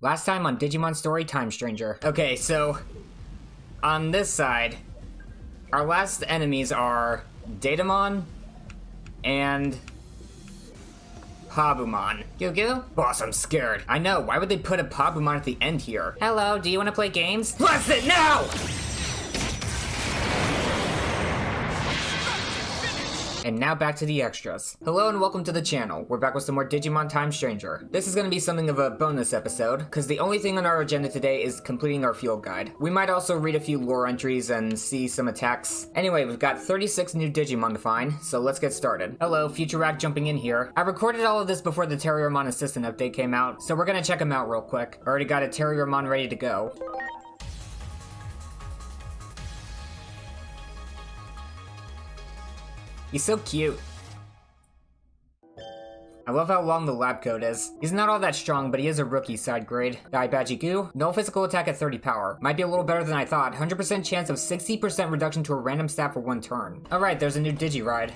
Last time on Digimon Story Time Stranger. Okay, so on this side, our last enemies are Datamon and Pabumon. Goo? Boss, I'm scared. I know, why would they put a Pabumon at the end here? Hello, do you want to play games? Blast it now! And now back to the extras. Hello and welcome to the channel. We're back with some more Digimon Time Stranger. This is gonna be something of a bonus episode, because the only thing on our agenda today is completing our field guide. We might also read a few lore entries and see some attacks. Anyway, we've got 36 new Digimon to find, so let's get started. Hello, Futurak jumping in here. I recorded all of this before the Terriermon Assistant update came out, so we're gonna check them out real quick. Already got a Terriermon ready to go. He's so cute. I love how long the lab coat is. He's not all that strong, but he is a rookie side grade. Daibajigu, no physical attack at 30 power. Might be a little better than I thought. 100% chance of 60% reduction to a random stat for one turn. Alright, there's a new Digiride.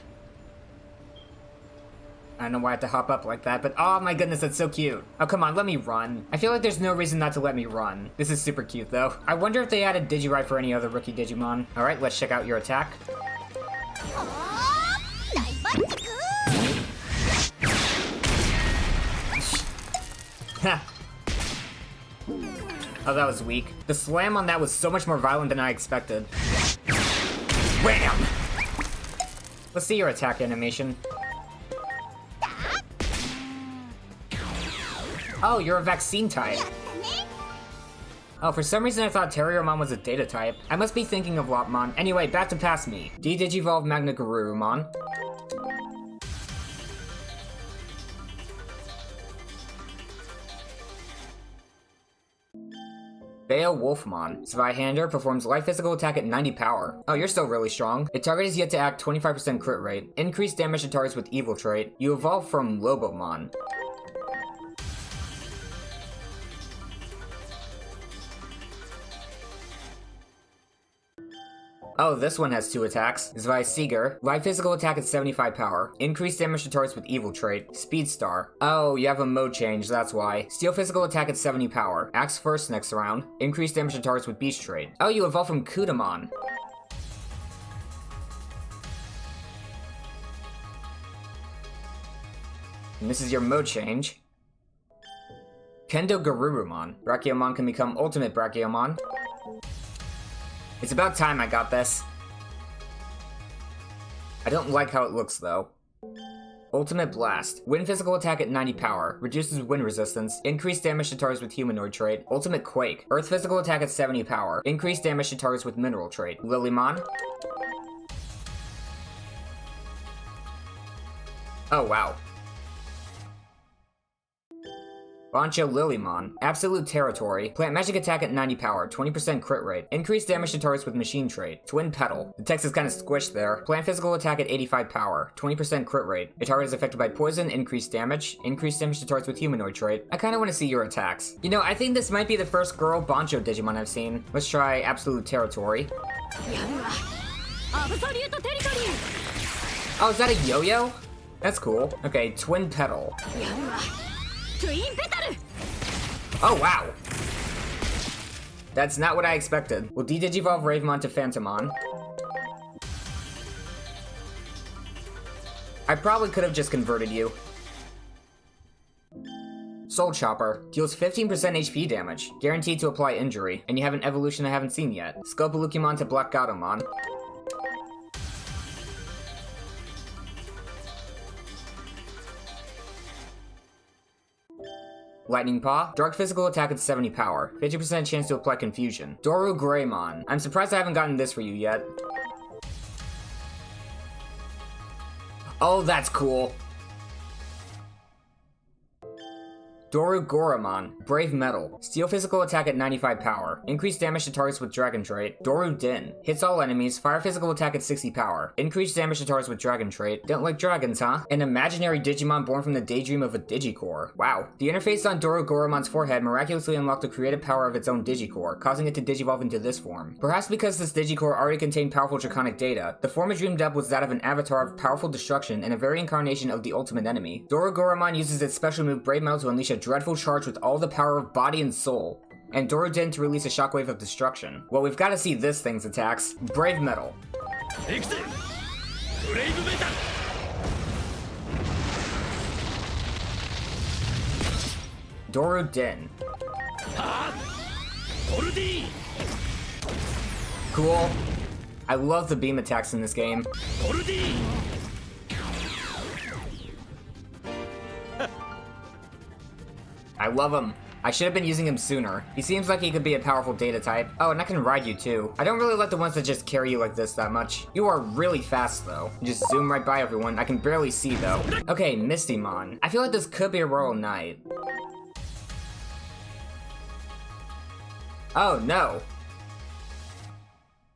I don't know why I have to hop up like that, but oh my goodness, that's so cute. Oh, come on, let me run. I feel like there's no reason not to let me run. This is super cute, though. I wonder if they added Digiride for any other rookie Digimon. Alright, let's check out your attack. Oh, that was weak. The slam on that was so much more violent than I expected. Wham! Let's see your attack animation. Oh, you're a vaccine type. Oh, for some reason I thought Terriermon was a data type. I must be thinking of Lopmon. Anyway, back to past me. De-Digivolve Magna Garurumon. Bayo Wolfmon. Zweihander performs light physical attack at 90 power. Oh, you're still really strong. The target is yet to act 25% crit rate. Increased damage to targets with evil trait. You evolve from Lobomon. Oh, this one has two attacks. Zweisiger, light physical attack at 75 power. Increased damage to targets with evil trait. Speedstar. Oh, you have a mode change, that's why. Steel physical attack at 70 power. Acts first next round. Increased damage to targets with beast trait. Oh, you evolve from Kudamon. And this is your mode change. Kendo Garurumon. Brachiomon can become Ultimate Brachiomon. It's about time I got this. I don't like how it looks though. Ultimate Blast. Wind physical attack at 90 power. Reduces wind resistance. Increased damage to targets with humanoid trait. Ultimate Quake. Earth physical attack at 70 power. Increased damage to targets with mineral trait. Lilymon. Oh wow. Bancho Lilymon. Absolute Territory. Plant magic attack at 90 power, 20% crit rate. Increased damage to targets with machine trait. Twin Petal. The text is kind of squished there. Plant physical attack at 85 power, 20% crit rate. A target is affected by poison, increased damage to targets with humanoid trait. I kind of want to see your attacks. You know, I think this might be the first girl Bancho Digimon I've seen. Let's try Absolute Territory. Oh, is that a yo-yo? That's cool. Okay, Twin Petal. Oh wow! That's not what I expected. We'll de-Digivolve Ravemon to Phantomon. I probably could have just converted you. Soul Chopper. Deals 15% HP damage. Guaranteed to apply injury. And you have an evolution I haven't seen yet. Scopalukimon to Black Gatomon. Lightning Paw. Dark physical attack at 70 power. 50% chance to apply confusion. Doru Greymon. I'm surprised I haven't gotten this for you yet. Oh, that's cool. Doru Goramon. Brave Metal. Steel physical attack at 95 power. Increased damage to targets with dragon trait. Doru Din. Hits all enemies. Fire physical attack at 60 power. Increased damage to targets with dragon trait. Don't like dragons, huh? An imaginary Digimon born from the daydream of a Digicore. Wow. The interface on Doru Goramon's forehead miraculously unlocked the creative power of its own Digicore, causing it to digivolve into this form. Perhaps because this Digicore already contained powerful draconic data, the form it dreamed up was that of an avatar of powerful destruction and a very incarnation of the ultimate enemy. Doru Goramon uses its special move Brave Metal to unleash a dreadful charge with all the power of body and soul. And Dorudin to release a shockwave of destruction. Well, we've got to see this thing's attacks. Brave Metal. Dorudin. Cool. I love the beam attacks in this game. I love him. I should have been using him sooner. He seems like he could be a powerful data type. Oh, and I can ride you too. I don't really like the ones that just carry you like this that much. You are really fast though. You just zoom right by everyone. I can barely see though. Okay, Mistymon. I feel like this could be a Royal Knight. Oh no.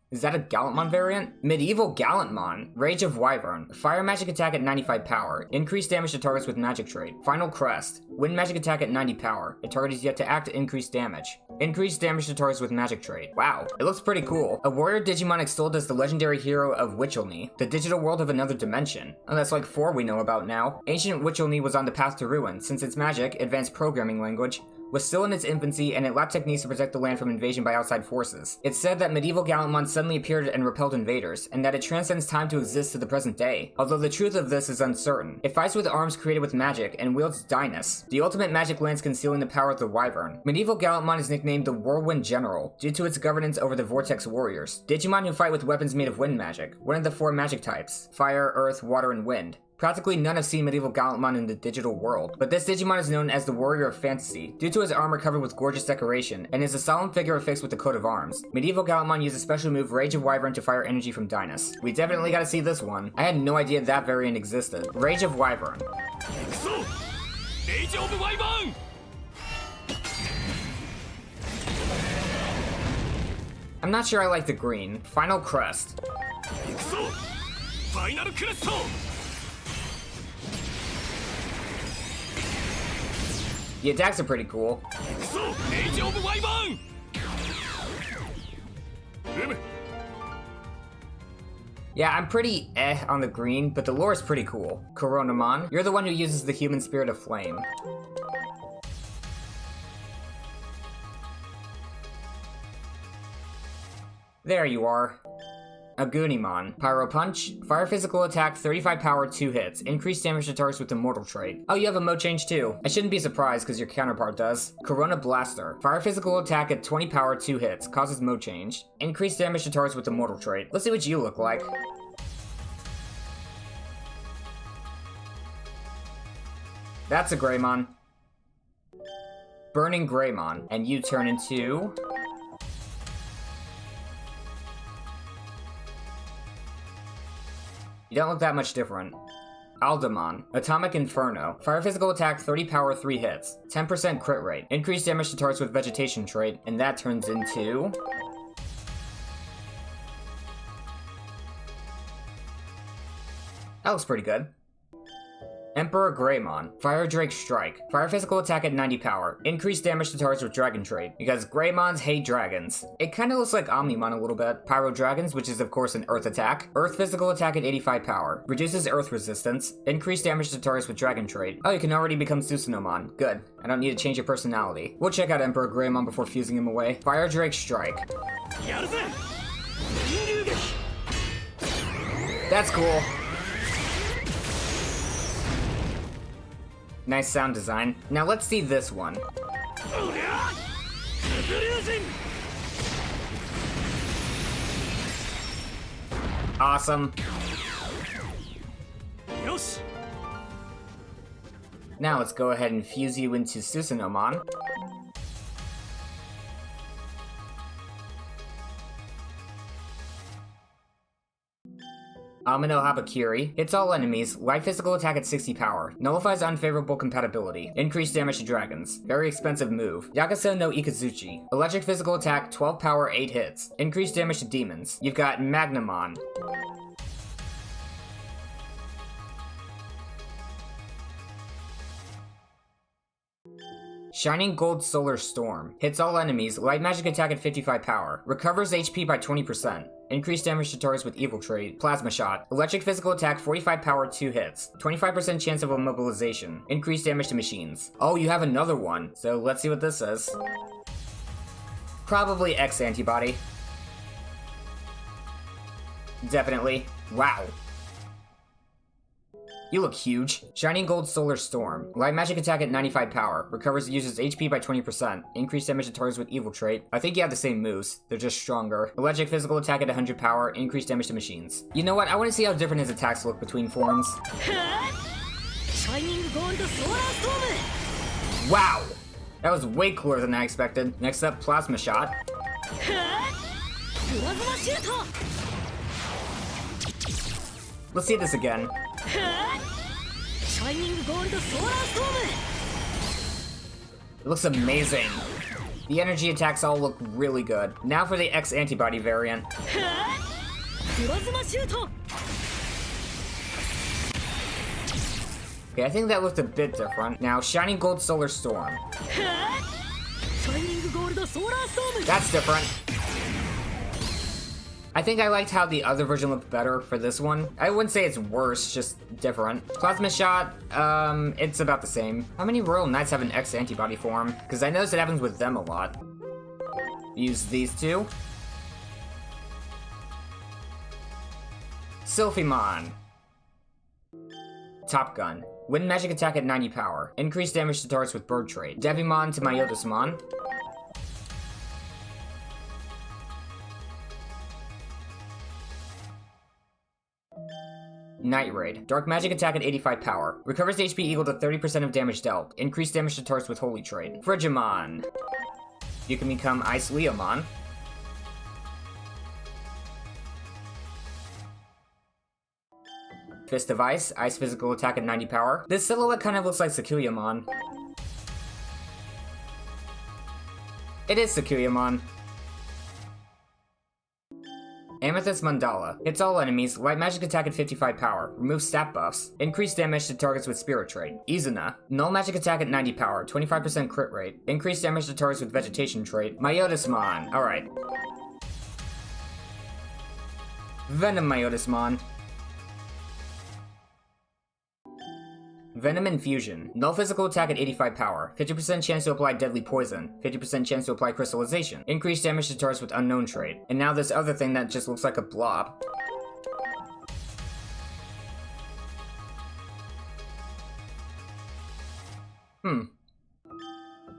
Is that a Gallantmon variant? Medieval Gallantmon. Rage of Wyvern. Fire magic attack at 95 power. Increase damage to targets with magic trait. Final Crest. Wind magic attack at 90 power. A target is yet to act to increase damage. Increase damage to targets with magic trait. Wow, it looks pretty cool. A warrior Digimon extolled as the legendary hero of Witchelny, the digital world of another dimension. Oh, that's like 4 we know about now. Ancient Witchelny was on the path to ruin, since its magic, advanced programming language, was still in its infancy and it lacked techniques to protect the land from invasion by outside forces. It's said that medieval Gallantmon suddenly appeared and repelled invaders, and that it transcends time to exist to the present day, although the truth of this is uncertain. It fights with arms created with magic and wields Dynus, the ultimate magic lance concealing the power of the Wyvern. Medieval Gallantmon is nicknamed the Whirlwind General, due to its governance over the Vortex Warriors, Digimon who fight with weapons made of wind magic, one of the 4 magic types: fire, earth, water, and wind. Practically none have seen medieval Gallantmon in the digital world, but this Digimon is known as the Warrior of Fantasy, due to his armor covered with gorgeous decoration, and is a solemn figure affixed with the coat of arms. Medieval Gallantmon uses a special move Rage of Wyvern to fire energy from Dynus. We definitely gotta see this one. I had no idea that variant existed. Rage of Wyvern. Rage of Wyvern! I'm not sure I like the green. Final Crest. Final Crest! The attacks are pretty cool. Yeah, I'm pretty on the green, but the lore is pretty cool. Coronamon, you're the one who uses the human spirit of flame. There you are. Agunimon. Pyro Punch. Fire physical attack, 35 power, 2 hits. Increase damage to targets with Immortal trait. Oh, you have a mode change too. I shouldn't be surprised because your counterpart does. Corona Blaster. Fire physical attack at 20 power, 2 hits. Causes mode change. Increase damage to targets with Immortal trait. Let's see what you look like. That's a Greymon. Burning Greymon. And you turn into... You don't look that much different. Aldemon. Atomic Inferno. Fire physical attack, 30 power, 3 hits. 10% crit rate. Increase damage to targets with vegetation trait. And that turns into... That looks pretty good. Emperor Greymon. Fire Drake Strike. Fire physical attack at 90 power. Increase damage to targets with dragon trait, because Greymons hate dragons. It kinda looks like Omnimon a little bit. Pyro Dragons, which is of course an earth attack. Earth physical attack at 85 power. Reduces earth resistance. Increase damage to targets with dragon trait. Oh, you can already become Susanomon. Good. I don't need to change your personality. We'll check out Emperor Greymon before fusing him away. Fire Drake Strike. That's cool. Nice sound design. Now let's see this one. Awesome. Now let's go ahead and fuse you into Susanomon. Amino Habakiri. Hits all enemies. Light physical attack at 60 power. Nullifies unfavorable compatibility. Increased damage to dragons. Very expensive move. Yakuza no Ikazuchi. Electric physical attack, 12 power, 8 hits. Increased damage to demons. You've got Magnamon. Shining Gold Solar Storm. Hits all enemies, light magic attack at 55 power. Recovers HP by 20%. Increased damage to targets with evil trait. Plasma Shot. Electric physical attack 45 power 2 hits. 25% chance of immobilization. Increased damage to machines. Oh, you have another one. So let's see what this says. Probably X antibody. Definitely. Wow. You look huge. Shining Gold Solar Storm. Light magic attack at 95 power. Recovers the user's HP by 20%. Increased damage to targets with evil trait. I think you have the same moves. They're just stronger. Electric physical attack at 100 power. Increased damage to machines. You know what? I want to see how different his attacks look between forms. Shining Gold Solar Storm. Wow! That was way cooler than I expected. Next up, Plasma Shot. Plasma Shoot. Let's see this again. Shining Gold Solar Storm. It looks amazing. The energy attacks all look really good. Now for the X antibody variant. Plasma Shoot. Okay, I think that looked a bit different. Now, Shining Gold Solar Storm. Shining Gold Solar Storm. That's different. I think I liked how the other version looked better for this one. I wouldn't say it's worse, just different. Plasma Shot, it's about the same. How many Royal Knights have an X antibody form? Because I noticed it happens with them a lot. Use these two. Sylphimon. Top Gun. Wind magic attack at 90 power. Increased damage to targets with bird trait. Devimon to Myotismon. Night Raid. Dark magic attack at 85 power. Recovers HP equal to 30% of damage dealt. Increased damage to targets with holy trait. Frigimon. You can become Ice Leomon. Fist of Ice. Ice physical attack at 90 power. This silhouette kind of looks like Sakuyamon. It is Sakuyamon. Amethyst Mandala. Hits all enemies, light magic attack at 55 power. Removes stat buffs. Increased damage to targets with spirit trait. Izuna. Null magic attack at 90 power, 25% crit rate. Increased damage to targets with vegetation trait. Myotismon. Alright. Venom Myotismon. Venom Infusion. Null physical attack at 85 power. 50% chance to apply deadly poison. 50% chance to apply crystallization. Increased damage to targets with unknown trait. And now this other thing that just looks like a blob.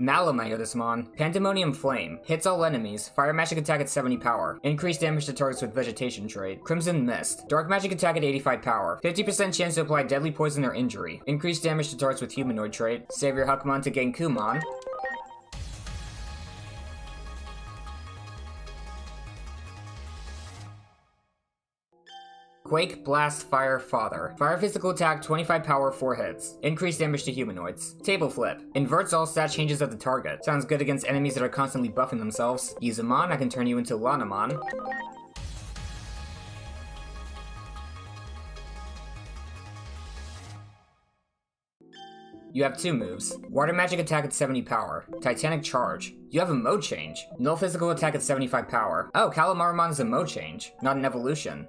Malamyotismon. Pandemonium Flame. Hits all enemies. Fire magic attack at 70 power. Increased damage to targets with vegetation trait. Crimson Mist. Dark magic attack at 85 power. 50% chance to apply deadly poison or injury. Increased damage to targets with humanoid trait. Savior Huckmon to Genkumon. Quake, Blast, Fire, Father. Fire physical attack, 25 power, 4 hits. Increased damage to humanoids. Table Flip. Inverts all stat changes of the target. Sounds good against enemies that are constantly buffing themselves. Use a Mon, I can turn you into Lanamon. You have 2 moves. Water magic attack at 70 power. Titanic Charge. You have a mode change. Null physical attack at 75 power. Oh, Calamarimon's is a mode change, not an evolution.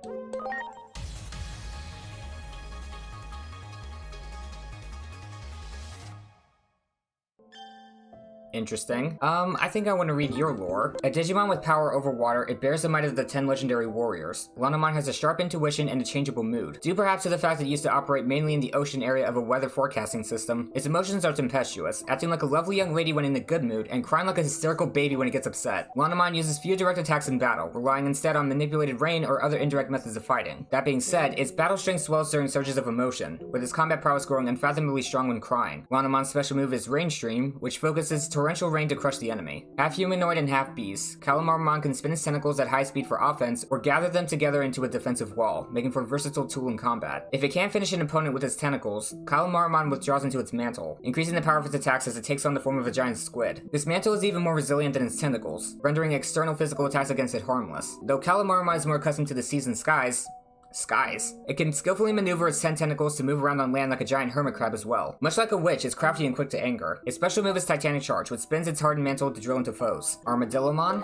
Interesting. I think I want to read your lore. A Digimon with power over water, it bears the might of the 10 legendary warriors. Lanamon has a sharp intuition and a changeable mood. Due perhaps to the fact that it used to operate mainly in the ocean area of a weather forecasting system, its emotions are tempestuous, acting like a lovely young lady when in a good mood, and crying like a hysterical baby when it gets upset. Lanamon uses few direct attacks in battle, relying instead on manipulated rain or other indirect methods of fighting. That being said, its battle strength swells during surges of emotion, with its combat prowess growing unfathomably strong when crying. Lanamon's special move is Rain Stream, which focuses torrential rain to crush the enemy. Half humanoid and half beast, Calamarimon's can spin its tentacles at high speed for offense or gather them together into a defensive wall, making for a versatile tool in combat. If it can't finish an opponent with its tentacles, Calamarimon's withdraws into its mantle, increasing the power of its attacks as it takes on the form of a giant squid. This mantle is even more resilient than its tentacles, rendering external physical attacks against it harmless. Though Calamarimon's is more accustomed to the seas and skies, Skies. It can skillfully maneuver its 10 tentacles to move around on land like a giant hermit crab as well. Much like a witch, it's crafty and quick to anger. Its special move is Titanic Charge, which spins its hardened mantle to drill into foes. Armadillomon.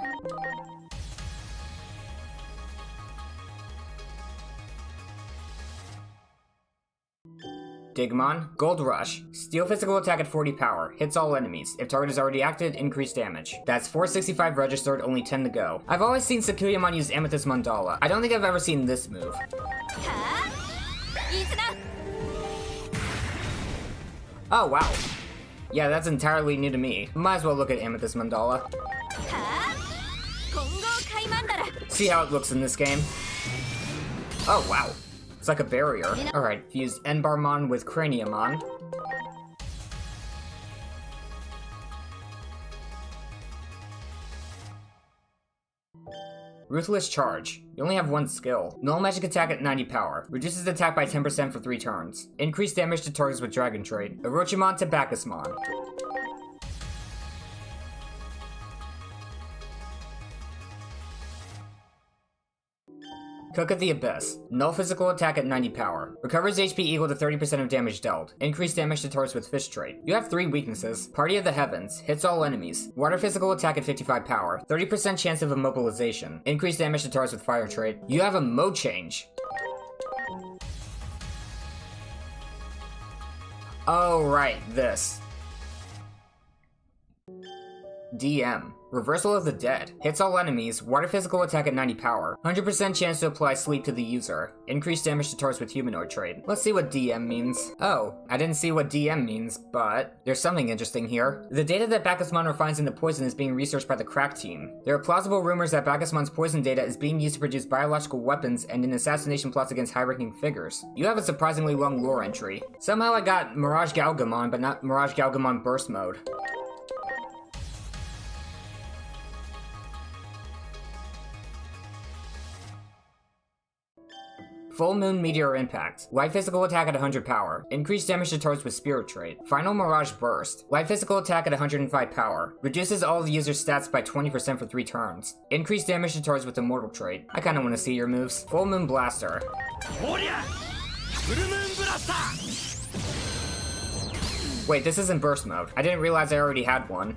Digimon, Gold Rush. Steal physical attack at 40 power. Hits all enemies. If target is already active, increase damage. That's 465 registered, only 10 to go. I've always seen Sakuyamon use Amethyst Mandala. I don't think I've ever seen this move. Oh, wow. Yeah, that's entirely new to me. Might as well look at Amethyst Mandala. See how it looks in this game? Oh, wow. It's like a barrier. Alright, fuse Enbarmon with Craniamon. Ruthless Charge. You only have one skill. Null magic attack at 90 power. Reduces attack by 10% for 3 turns. Increase damage to targets with Dragon Trait. Orochimon to Bacchusmon. Cook of the Abyss. Null physical attack at 90 power. Recovers HP equal to 30% of damage dealt. Increase damage to targets with Fish Trait. You have 3 weaknesses. Party of the Heavens. Hits all enemies. Water physical attack at 55 power. 30% chance of immobilization. Increase damage to targets with Fire Trait. You have a mode change. Oh, right, this. DM. Reversal of the Dead. Hits all enemies. Water physical attack at 90 power. 100% chance to apply sleep to the user. Increase damage to targets with Humanoid Trait. Let's see what DM means. Oh, I didn't see what DM means, but there's something interesting here. The data that Bacchusmon refines into poison is being researched by the Crack team. There are plausible rumors that Bacchusmon's poison data is being used to produce biological weapons and in assassination plots against high-ranking figures. You have a surprisingly long lore entry. Somehow I got Mirage Galgamon, but not Mirage Galgamon Burst Mode. Full Moon Meteor Impact. Light physical attack at 100 power. Increased damage to targets with Spirit Trait. Final Mirage Burst. Light physical attack at 105 power. Reduces all the user's stats by 20% for 3 turns. Increased damage to targets with Immortal Trait. I kinda wanna see your moves. Full Moon Blaster. Wait, this isn't Burst Mode. I didn't realize I already had one.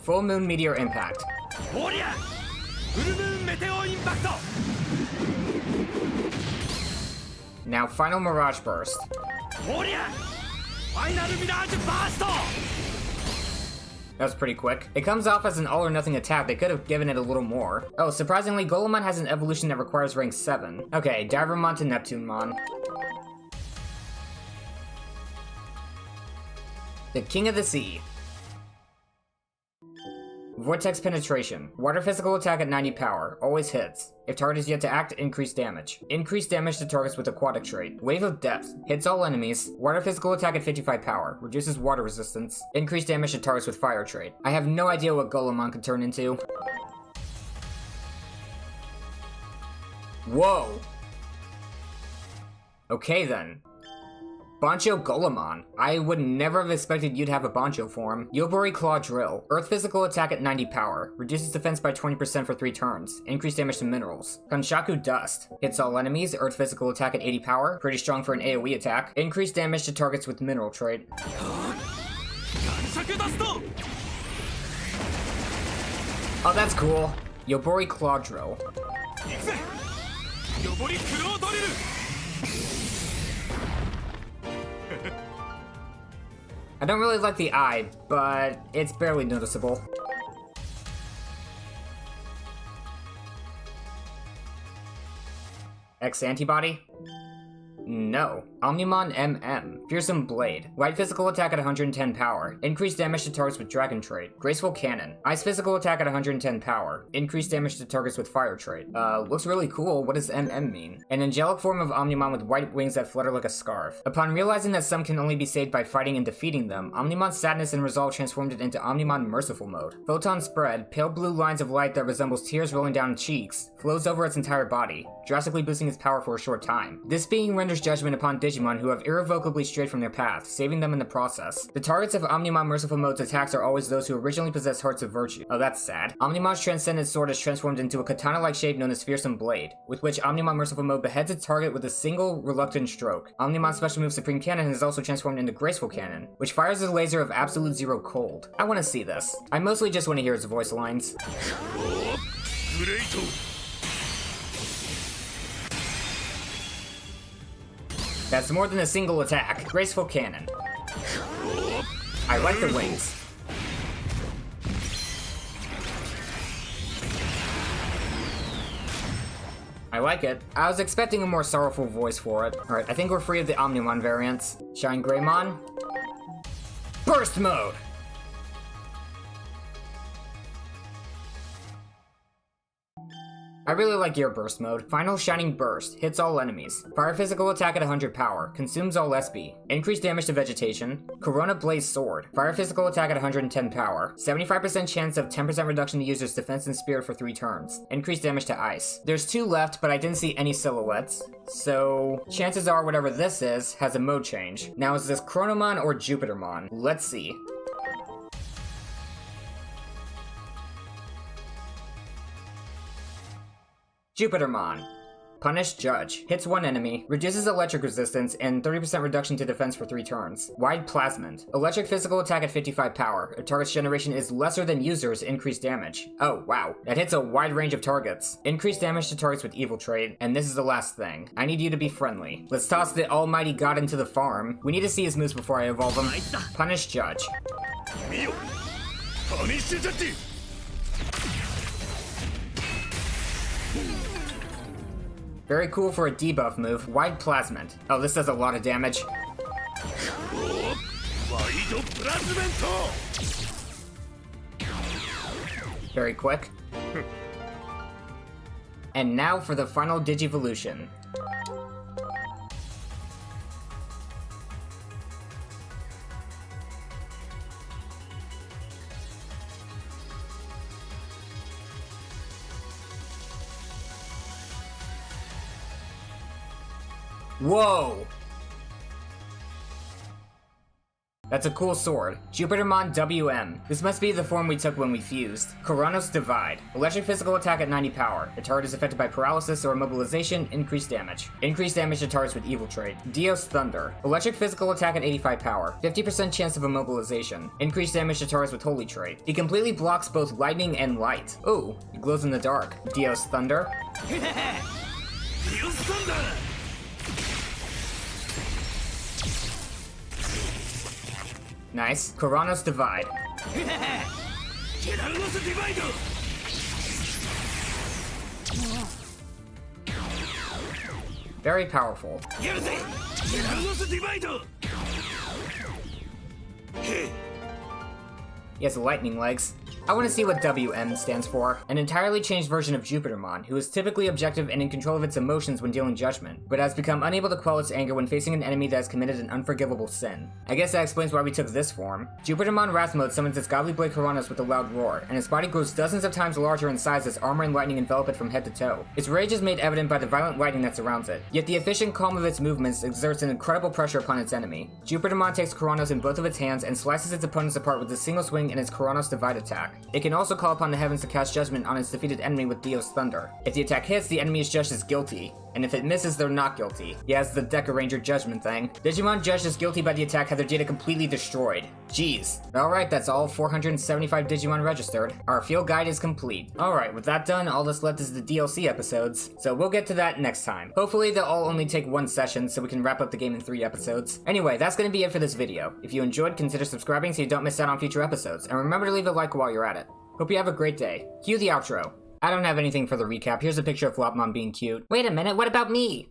Full Moon Meteor Impact. Now Final Mirage Burst. That was pretty quick. It comes off as an all or nothing attack. They could have given it a little more. Oh, surprisingly, Golemon has an evolution that requires rank 7. Okay, Divermon to Neptunemon. The King of the Sea. Vortex Penetration. Water physical attack at 90 power. Always hits. If target is yet to act, increase damage. Increase damage to targets with Aquatic Trait. Wave of Depth. Hits all enemies. Water physical attack at 55 power. Reduces water resistance. Increase damage to targets with Fire Trait. I have no idea what Golemon could turn into. Whoa! Okay then. Bancho Golemon. I would never have expected you'd have a Bancho form. Yobori Claw Drill. Earth physical attack at 90 power. Reduces defense by 20% for 3 turns. Increase damage to minerals. Kanshaku Dust. Hits all enemies. Earth physical attack at 80 power. Pretty strong for an AoE attack. Increase damage to targets with mineral trait. Oh, that's cool. Yobori Claw Drill. I don't really like the eye, but it's barely noticeable. X antibody? No. Omnimon MM. Fearsome Blade. Light physical attack at 110 power. Increased damage to targets with Dragon Trait. Graceful Cannon. Ice physical attack at 110 power. Increased damage to targets with Fire Trait. Looks really cool. What does MM mean? An angelic form of Omnimon with white wings that flutter like a scarf. Upon realizing that some can only be saved by fighting and defeating them, Omnimon's sadness and resolve transformed it into Omnimon Merciful Mode. Photon Spread. Pale blue lines of light that resembles tears rolling down cheeks. Flows over its entire body, drastically boosting its power for a short time. This being rendered thunders judgment upon Digimon who have irrevocably strayed from their path, saving them in the process. The targets of Omnimon Merciful Mode's attacks are always those who originally possessed Hearts of Virtue. Oh, that's sad. Omnimon's Transcendent Sword is transformed into a katana-like shape known as Fearsome Blade, with which Omnimon Merciful Mode beheads its target with a single, reluctant stroke. Omnimon's special move Supreme Cannon is also transformed into Graceful Cannon, which fires a laser of absolute zero cold. I want to see this. I mostly just want to hear his voice lines. That's more than a single attack. Graceful Cannon. I like the wings. I like it. I was expecting a more sorrowful voice for it. Alright, I think we're free of the Omnimon variants. Shine Greymon. Burst Mode! I really like your Burst Mode. Final Shining Burst. Hits all enemies. Fire physical attack at 100 power. Consumes all SB. Increased damage to vegetation. Corona Blaze Sword. Fire physical attack at 110 power. 75% chance of 10% reduction to user's defense and spirit for 3 turns. Increased damage to ice. There's 2 left, but I didn't see any silhouettes. So, chances are whatever this is has a mode change. Now is this Chronomon or Jupitermon? Let's see. Jupitermon. Punish Judge. Hits one enemy, reduces electric resistance, and 30% reduction to defense for 3 turns. Wide Plasmid. Electric physical attack at 55 power. If target's generation is lesser than user's, increased damage. Oh, wow. That hits a wide range of targets. Increased damage to targets with evil trait. And this is the last thing. I need you to be friendly. Let's toss the almighty god into the farm. We need to see his moves before I evolve him. Punish Judge. Very cool for a debuff move. Wide Plasmid. Oh, this does a lot of damage. Very quick. And now for the final Digivolution. Whoa! That's a cool sword. Jupitermon WM. This must be the form we took when we fused. Koronos Divide. Electric physical attack at 90 power. The target is affected by paralysis or immobilization, increased damage. Increased damage to targets with evil trait. Dios Thunder. Electric physical attack at 85 power. 50% chance of immobilization. Increased damage to targets with holy trait. He completely blocks both lightning and light. Ooh, he glows in the dark. Dios Thunder. Dios Thunder! Nice. Koronos Divide. Very powerful. He has lightning legs. I want to see what WM stands for. An entirely changed version of Jupitermon, who is typically objective and in control of its emotions when dealing judgment, but has become unable to quell its anger when facing an enemy that has committed an unforgivable sin. I guess that explains why we took this form. Jupitermon Wrath Mode summons its godly blade Koronos with a loud roar, and its body grows dozens of times larger in size as armor and lightning envelop it from head to toe. Its rage is made evident by the violent lightning that surrounds it, yet the efficient calm of its movements exerts an incredible pressure upon its enemy. Jupitermon takes Koronos in both of its hands and slices its opponents apart with a single swing in its Koronos Divide attack. It can also call upon the heavens to cast judgment on its defeated enemy with Dios Thunder. If the attack hits, the enemy is judged as guilty, and if it misses, they're not guilty. He has the Deca Ranger judgment thing. Digimon judged as guilty by the attack have their data completely destroyed. Jeez. Alright, that's all 475 Digimon registered. Our field guide is complete. Alright, with that done, all that's left is the DLC episodes, so we'll get to that next time. Hopefully they'll all only take 1 session so we can wrap up the game in 3 episodes. Anyway, that's gonna be it for this video. If you enjoyed, consider subscribing so you don't miss out on future episodes, and remember to leave a like while you're at it. Hope you have a great day. Cue the outro. I don't have anything for the recap. Here's a picture of Flopmon being cute. Wait a minute, what about me?